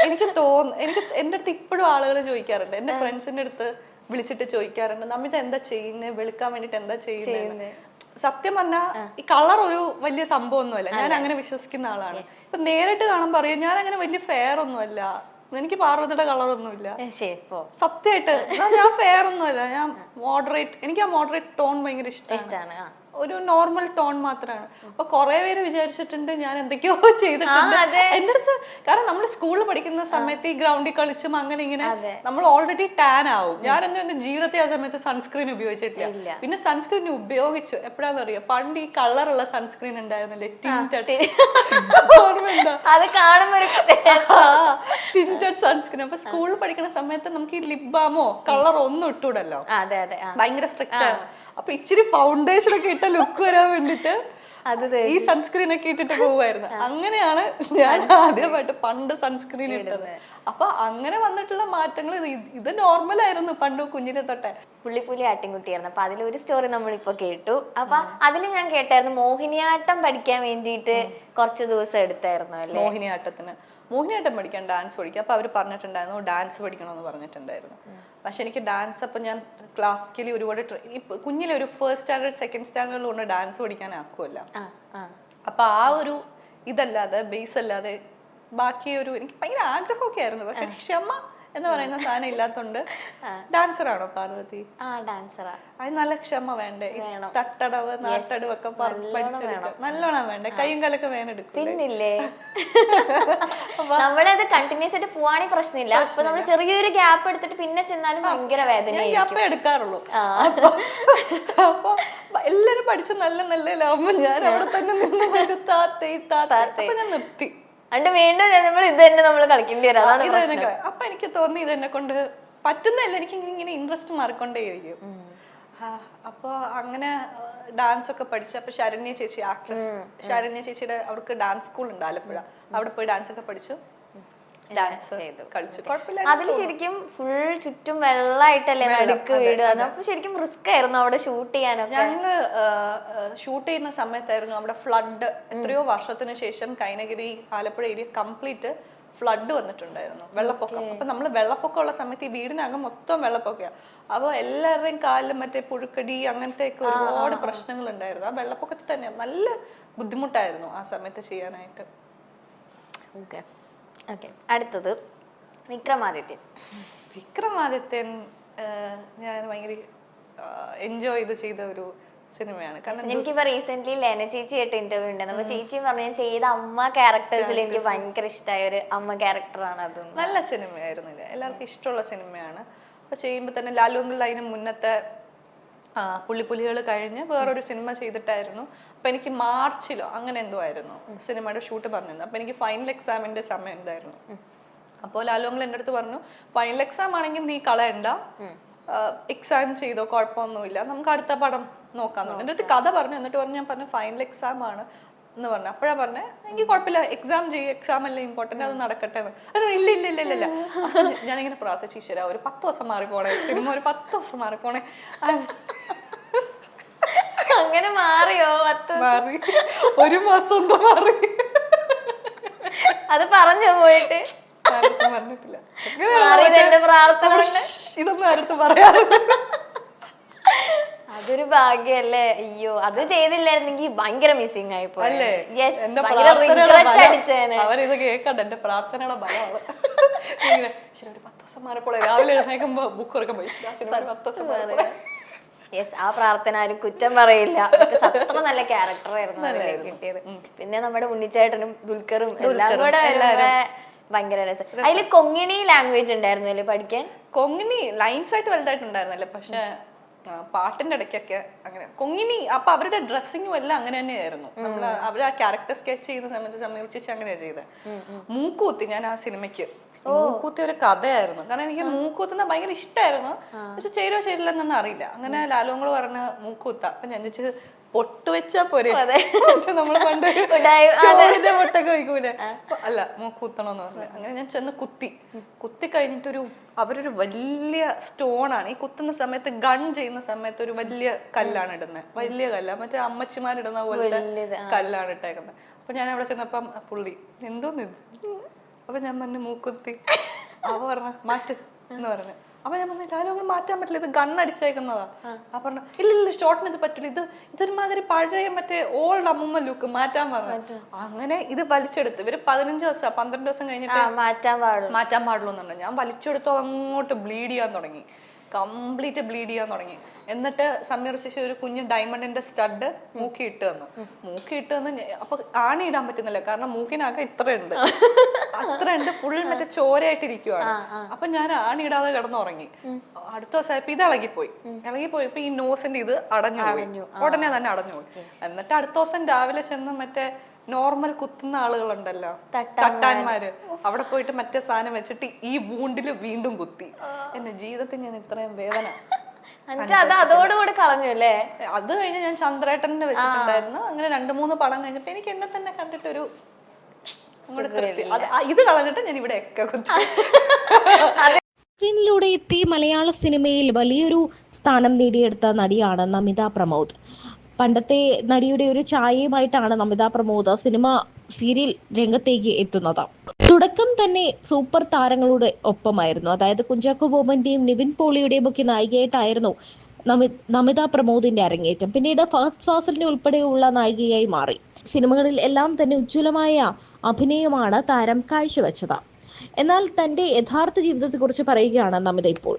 എനിക്ക് എന്റെ അടുത്ത് ഇപ്പോഴും ആളുകൾ ചോദിക്കാറുണ്ട്, എന്റെ ഫ്രണ്ട്സിന്റെ അടുത്ത് വിളിച്ചിട്ട് ചോദിക്കാറുണ്ട്, നമിത എന്താ ചെയ്യുന്നത്, വെളുക്കാൻ വേണ്ടിട്ട് എന്താ ചെയ്യുന്നത്. സത്യം പറഞ്ഞാ ഈ കളർ ഒരു വലിയ സംഭവമൊന്നുമല്ല, ഞാൻ അങ്ങനെ വിശ്വസിക്കുന്ന ആളാണ്. ഇപ്പൊ നേരിട്ട് കാണാൻ പറയാം, ഞാൻ അങ്ങനെ വലിയ ഫെയർ ഒന്നുമല്ല, എനിക്ക് പാർവതിയുടെ കളറൊന്നുമില്ല സത്യമായിട്ട്. ഞാൻ ഫെയർ ഒന്നുമല്ല, ഞാൻ മോഡറേറ്റ്, എനിക്ക് ആ മോഡറേറ്റ് ടോൺ ഭയങ്കര ഇഷ്ടമാണ്, ഒരു നോർമൽ ടോൺ മാത്രമാണ്. അപ്പൊ കുറെ പേര് വിചാരിച്ചിട്ടുണ്ട് ഞാൻ എന്തൊക്കെയോ ചെയ്തിട്ടുണ്ട് എന്റെ അടുത്ത്. കാരണം നമ്മൾ സ്കൂളിൽ പഠിക്കുന്ന സമയത്ത് ഈ ഗ്രൗണ്ടിൽ കളിച്ചും അങ്ങനെ ഇങ്ങനെ നമ്മൾ ഓൾറെഡി ടാൻ ആവും. ഞാനൊന്നും എന്റെ ജീവിതത്തെ ആ സമയത്ത് സൺസ്ക്രീൻ ഉപയോഗിച്ചിട്ടില്ല. പിന്നെ സൺസ്ക്രീൻ ഉപയോഗിച്ചു എപ്പോഴാന്ന് അറിയാം, പണ്ട് ഈ കളറുള്ള സൺസ്ക്രീൻ ഉണ്ടായിരുന്നില്ലേ, ടിന്റഡ് സൺസ്ക്രീൻ. അപ്പൊ സ്കൂളിൽ പഠിക്കുന്ന സമയത്ത് നമുക്ക് ഈ ലിപ് ബാമോ കളർ ഒന്നും ഇട്ടൂടല്ലോ, ഭയങ്കര സ്ട്രിക്റ്റ് ആണ്. അപ്പൊ ഇച്ചിരി ഫൗണ്ടേഷൻ ഒക്കെ ഇട്ട ലുക്ക് വരാൻ വേണ്ടിട്ട് ഈ സൺസ്ക്രീൻ ഒക്കെ ഇട്ടിട്ട് പോവായിരുന്നു. അങ്ങനെയാണ് ഞാൻ ആദ്യമായിട്ട് പണ്ട് സൺസ്ക്രീൻ ഇട്ടത്. അപ്പൊ അങ്ങനെ വന്നിട്ടുള്ള മാറ്റങ്ങൾ ഇത് നോർമൽ ആയിരുന്നു പണ്ട് കുഞ്ഞിനെ തൊട്ടേ. പുള്ളിപ്പുലി ആട്ടിൻകുട്ടിയായിരുന്നു. അപ്പൊ അതിലൊരു സ്റ്റോറി നമ്മളിപ്പോ കേട്ടു. അപ്പൊ അതിൽ ഞാൻ കേട്ടായിരുന്നു മോഹിനിയാട്ടം പഠിക്കാൻ വേണ്ടിയിട്ട് കുറച്ച് ദിവസം എടുത്തായിരുന്നു അല്ലേ? മോഹിനിയാട്ടം പഠിക്കാൻ, ഡാൻസ് പഠിക്കാൻ. അപ്പൊ അവര് പറഞ്ഞിട്ടുണ്ടായിരുന്നു ഡാൻസ് പഠിക്കണമെന്ന് പറഞ്ഞിട്ടുണ്ടായിരുന്നു. പക്ഷെ എനിക്ക് ഡാൻസ് അപ്പൊ ഞാൻ ക്ലാസിക്കലി ഒരുപാട് കുഞ്ഞിലെ ഒരു ഫസ്റ്റ് സ്റ്റാൻഡേർഡ് സെക്കൻഡ് സ്റ്റാൻഡേർഡിലൊന്നും ഡാൻസ് പഠിക്കാൻ ആക്കുമല്ല. അപ്പൊ ആ ഒരു ഇതല്ലാതെ ബേസ് അല്ലാതെ ബാക്കി ഒരു എനിക്ക് ഭയങ്കര ആഗ്രഹമൊക്കെ ആയിരുന്നു. പക്ഷെ ക്ഷമ എന്ന് പറയുന്ന സാധനം ഇല്ലാത്തോണ്ട്. ഡാൻസറാണോ പാർവതി? അത് നല്ല ക്ഷമ വേണ്ടേ, തട്ടടവ് നാട്ടടവ് ഒക്കെ പഠിച്ചെടുക്കാം, നല്ലോണം വേണ്ടേ, കൈയും കാലൊക്കെ വേനെടുക്കും. പിന്നില്ലേ നമ്മളത് കണ്ടിന്യൂസ് ആയിട്ട് പോവാണെങ്കിൽ പ്രശ്നമില്ല. അപ്പൊ നമ്മൾ ചെറിയൊരു ഗ്യാപ്പ് എടുത്തിട്ട് പിന്നെ ചെന്നാലും ഭയങ്കര വേദന ഗ്യാപ്പേ എടുക്കാറുള്ളൂ. അപ്പൊ എല്ലാരും പഠിച്ച നല്ല നല്ലതാവുമ്പോ ഞാൻ അവിടെ തന്നെ നിന്ന് ഞാൻ നിർത്തി. അണ്ട് വീണ്ടും നമ്മൾ ഇത് തന്നെ നമ്മൾ കളിക്കേണ്ടി വരും. അപ്പൊ എനിക്ക് തോന്നി ഇതെന്നെ കൊണ്ട് പറ്റുന്നതല്ല, എനിക്ക് ഇങ്ങനെ ഇൻട്രസ്റ്റ് മാറിക്കൊണ്ടേയിരിക്കും. അപ്പൊ അങ്ങനെ ഡാൻസ് ഒക്കെ പഠിച്ചു. അപ്പൊ ശരണ്യ ചേച്ചി, ആക്ട്രസ് ശരണ്യ ചേച്ചിയുടെ അവർക്ക് ഡാൻസ് സ്കൂൾ ഉണ്ട് ആലപ്പുഴ, അവിടെ പോയി ഡാൻസ് ഒക്കെ പഠിച്ചു, ഡാൻസ് കളിച്ചു. അതിൽ ശരിക്കും ഫുൾ ചുറ്റും വെള്ളമായിട്ടല്ലേ നടുക്ക് വീട്. അപ്പൊ ശരിക്കും റിസ്ക് ആയിരുന്നു അവിടെ ഷൂട്ട് ചെയ്യാനൊക്കെ. ഞങ്ങള് ഷൂട്ട് ചെയ്യുന്ന സമയത്തായിരുന്നു അവിടെ ഫ്ലഡ്. എത്രയോ വർഷത്തിന് ശേഷം Kainakary Alappuzha area complete flood വന്നിട്ടുണ്ടായിരുന്നു, വെള്ളപ്പൊക്കം. അപ്പൊ നമ്മള് വെള്ളപ്പൊക്കം ഉള്ള സമയത്ത് ഈ വീടിനകം മൊത്തം വെള്ളപ്പൊക്കമാണ്. അപ്പൊ എല്ലാവരുടെയും കാലിലും മറ്റേ പുഴുക്കടി അങ്ങനത്തെ ഒക്കെ ഒരുപാട് പ്രശ്നങ്ങൾ ഉണ്ടായിരുന്നു. ആ വെള്ളപ്പൊക്കത്തിൽ തന്നെ നല്ല ബുദ്ധിമുട്ടായിരുന്നു ആ സമയത്ത് ചെയ്യാനായിട്ട്. അടുത്തത് വിക്രമാദിത്യൻ ഞാൻ ഭയങ്കര എൻജോയ് ചെയ്ത ഒരു സിനിമയാണ്. കാരണം എനിക്കിപ്പോ റീസെന്റ് ലെന ചേച്ചി ആയിട്ട് ഇന്റർവ്യൂ ഉണ്ടായിരുന്നു. അപ്പൊ ചേച്ചി പറഞ്ഞു ഞാൻ ചെയ്ത അമ്മ ക്യാരക്ടേഴ്സിൽ എനിക്ക് ഭയങ്കര ഇഷ്ടമായ ഒരു അമ്മ ക്യാരക്ടറാണ് അത്. നല്ല സിനിമയായിരുന്നില്ല, എല്ലാവർക്കും ഇഷ്ടമുള്ള സിനിമയാണ്. അപ്പൊ ചെയ്യുമ്പോ തന്നെ ലാലുവിൽ അതിന് മുന്നത്തെ പുള്ളിപ്പുലികൾ കഴിഞ്ഞ് വേറൊരു സിനിമ ചെയ്തിട്ടായിരുന്നു. അപ്പൊ എനിക്ക് മാർച്ചിലോ അങ്ങനെ എന്തോ ആയിരുന്നു സിനിമയുടെ ഷൂട്ട് പറഞ്ഞിരുന്നത്. അപ്പൊ എനിക്ക് ഫൈനൽ എക്സാമിന്റെ സമയം ഉണ്ടായിരുന്നു. അപ്പോൾ ലാലുവിൽ എൻ്റെ അടുത്ത് പറഞ്ഞു, ഫൈനൽ എക്സാം ആണെങ്കിൽ നീ കളയണ്ട, എക്സാം ചെയ്തോ, കുഴപ്പമൊന്നുമില്ല, നമുക്ക് അടുത്ത പടം നോക്കാന്നുണ്ട്. എൻ്റെ അടുത്ത് കഥ പറഞ്ഞു. എന്നിട്ട് പറഞ്ഞു, ഞാൻ പറഞ്ഞു ഫൈനൽ എക്സാം ആണ് എന്ന് പറഞ്ഞു. അപ്പോഴാ പറഞ്ഞേ എനിക്ക് കുഴപ്പമില്ല, എക്സാം ചെയ്യും, എക്സാം അല്ലേ ഇമ്പോർട്ടന്റ്, അത് നടക്കട്ടെ എന്ന്. ഇല്ല ഇല്ല ഇല്ല ഇല്ല ഇല്ല ഞാനിങ്ങനെ പ്രാർത്ഥിച്ചു, ഈശ്വരാ ഒരു 10 ദിവസം മാറിപ്പോണേ, സിനിമ ഒരു 10 ദിവസം മാറിപ്പോണേ. അങ്ങനെ മാറിയോ? മാറി, ഒരു മാസം ഒന്നും മാറി. അത് പറഞ്ഞോ പോയിട്ട്? പറഞ്ഞിട്ടില്ല, ഇതൊന്നും അടുത്ത് പറയാറില്ല. അതൊരു ഭാഗ്യല്ലേ. അയ്യോ, അത് ചെയ്തില്ലായിരുന്നെങ്കിൽ ഭയങ്കര മിസ്സിംഗ് ആയി പോയല്ലേ. അവരിത് കേക്കണ്ട, എന്റെ പ്രാർത്ഥനയുടെ ബലമാണ്. ഇങ്ങനെ ശരി ഒരു 10 ദിവസം മാറിപ്പോളെ, രാവിലെ എഴുന്നേക്കുമ്പോ ബുക്ക് തുറക്കുമ്പോ 10 ദിവസം മാറിപ്പോളെ. യെസ്, ആ പ്രാർത്ഥന ആരും കുറ്റം പറയില്ല. അത്ര നല്ല ക്യാരക്ടർ ആയിരുന്നു കിട്ടിയത്. പിന്നെ നമ്മുടെ ഉണ്ണിച്ചേട്ടനും ദുൽഖറും എല്ലാം കൂടെ ഭയങ്കര രസം. അതില് കൊങ്ങിണി ലാംഗ്വേജ് ഉണ്ടായിരുന്നല്ലേ പഠിക്കാൻ? കൊങ്ങിണി ലൈൻസ് ആയിട്ട് വലുതായിട്ടുണ്ടായിരുന്നല്ലേ, പക്ഷെ പാട്ടിന്റെ ഇടയ്ക്കൊക്കെ അങ്ങനെ കൊങ്ങിണി. അപ്പൊ അവരുടെ ഡ്രസ്സിങ്ങും എല്ലാം അങ്ങനെ തന്നെയായിരുന്നു. നമ്മൾ അവർ ആ ക്യാരക്ടർ സ്കെച്ച് ചെയ്യുന്ന സമയത്ത് സമീപിച്ച് അങ്ങനെയാണ് ചെയ്തത്. മൂക്കൂത്തി, ഞാൻ ആ സിനിമയ്ക്ക് മൂക്കൂത്തി ഒരു കഥയായിരുന്നു. കാരണം എനിക്ക് മൂക്കൂത്തുന്ന ഭയങ്കര ഇഷ്ടമായിരുന്നു. പക്ഷെ ചേരോ ചേരില്ലെന്നൊന്നും അറിയില്ല. അങ്ങനെ ലാലുവങ്ങൾ പറഞ്ഞ മൂക്കൂത്ത. അപ്പൊ ഞാൻ ചോദിച്ചത് പൊട്ട് വെച്ചാ പോരെ, നമ്മള് പണ്ട് പൊട്ടൊക്കെ വയ്ക്കൂലേ, അല്ല മൂക്കൂത്തണോന്ന് പറഞ്ഞു. അങ്ങനെ ഞാൻ ചെന്ന് കുത്തി കഴിഞ്ഞിട്ടൊരു അവരൊരു വലിയ സ്റ്റോണാണ് ഈ കുത്തുന്ന സമയത്ത്, ഗൺ ചെയ്യുന്ന സമയത്ത് ഒരു വലിയ കല്ലാണ് ഇടുന്നത്, വലിയ കല്ല, മറ്റേ അമ്മച്ചിമാരിടുന്ന പോലത്തെ കല്ലാണ് ഇട്ടേക്കുന്നത്. അപ്പൊ ഞാൻ അവിടെ ചെന്നപ്പം പുള്ളി എന്തോന്ന് ഇത് അപ്പൊ ഞാൻ പറഞ്ഞു മൂക്കുത്തി. അവ പറഞ്ഞ മാറ്റ് എന്ന് പറഞ്ഞു. അപ്പൊ ഞാൻ പറഞ്ഞു ഡയലോഗ് മാറ്റാൻ പറ്റില്ല, ഇത് ഗണ്ണടിച്ചേക്കുന്നതാ. അപ്പൊ പറഞ്ഞു ഇല്ല ഷോർട്ടിന് ഇത് പറ്റില്ല, ഇതൊരുമാതിരി പഴയ മറ്റേ ഓൾഡ് അമ്മൂമ്മ ലുക്ക്, മാറ്റാൻ പറഞ്ഞു. അങ്ങനെ ഇത് വലിച്ചെടുത്ത് ഇവര് 15 ദിവസം 12 ദിവസം കഴിഞ്ഞിട്ട് മാറ്റാൻ പാടുള്ളൂ എന്നുണ്ട്. ഞാൻ വലിച്ചെടുത്തോ അങ്ങോട്ട് ബ്ലീഡ് ചെയ്യാൻ തുടങ്ങി, കംപ്ലീറ്റ് ബ്ലീഡ് ചെയ്യാൻ തുടങ്ങി. എന്നിട്ട് സമീർ ശേഷി ഒരു കുഞ്ഞ് ഡയമണ്ടിന്റെ സ്റ്റഡ് മൂക്കി ഇട്ട് തന്നു. അപ്പൊ ആണി ഇടാൻ പറ്റുന്നില്ല, കാരണം മൂക്കിനാകെ ഇത്രയുണ്ട് ഫുൾ മറ്റേ ചോരയായിട്ടിരിക്കുവാണ്. അപ്പൊ ഞാൻ ആണി ഇടാതെ കിടന്നുറങ്ങി. അടുത്ത ദിവസമായപ്പോ ഇത് ഇളകിപ്പോയി. ഇപ്പൊ ഈ നോസിന്റെ ഇത് അടഞ്ഞുപോയി, ഉടനെ തന്നെ അടഞ്ഞുപോയി. എന്നിട്ട് അടുത്ത ദിവസം രാവിലെ ചെന്ന് മറ്റേ നോർമൽ കുത്തുന്ന ആളുകളുണ്ടല്ലോ, തട്ടാന്മാര്, അവിടെ പോയിട്ട് മറ്റേ സാധനം വെച്ചിട്ട് ഈ വൂണ്ടില് വീണ്ടും കുത്തി. എന്റെ ജീവിതത്തിൽ ഞാൻ ഇത്രയും വേദന അതോടുകൂടി കളഞ്ഞു അല്ലേ. അത് കഴിഞ്ഞ് ഞാൻ ചന്ദ്രേട്ടനെ വെച്ചിട്ടുണ്ടായിരുന്നു. അങ്ങനെ 2-3 പടം കഴിഞ്ഞപ്പോ എനിക്ക് എന്നെ തന്നെ കണ്ടിട്ടൊരു തൃപ്തി. ഇത് കളഞ്ഞിട്ട് ഞാൻ ഇവിടെ ഒക്കെ കുത്തി. സ്ക്രീനിലൂടെ എത്തി മലയാള സിനിമയിൽ വലിയൊരു സ്ഥാനം നേടിയെടുത്ത നടിയാണ് നമിത പ്രമോദ്. പണ്ടത്തെ നടിയുടെ ഒരു ഛായയുമായിട്ടാണ് നമിത പ്രമോദ് സിനിമ സീരിയൽ രംഗത്തേക്ക് എത്തുന്നത്. തുടക്കം തന്നെ സൂപ്പർ താരങ്ങളുടെ ഒപ്പമായിരുന്നു. അതായത് കുഞ്ചാക്കോ ബോബന്റെയും നിവിൻ പോളിയുടെയും ഒക്കെ നായികയായിട്ടായിരുന്നു നമിത പ്രമോദിന്റെ അരങ്ങേറ്റം. പിന്നീട് ഫസ്റ്റ് ഫാസിലിന്റെ ഉൾപ്പെടെയുള്ള നായികയായി മാറി. സിനിമകളിൽ എല്ലാം തന്നെ ഉജ്ജ്വലമായ അഭിനയമാണ് താരം കാഴ്ചവെച്ചത്. എന്നാൽ തന്റെ യഥാർത്ഥ ജീവിതത്തെക്കുറിച്ച് പറയുകയാണ് നമിത ഇപ്പോൾ.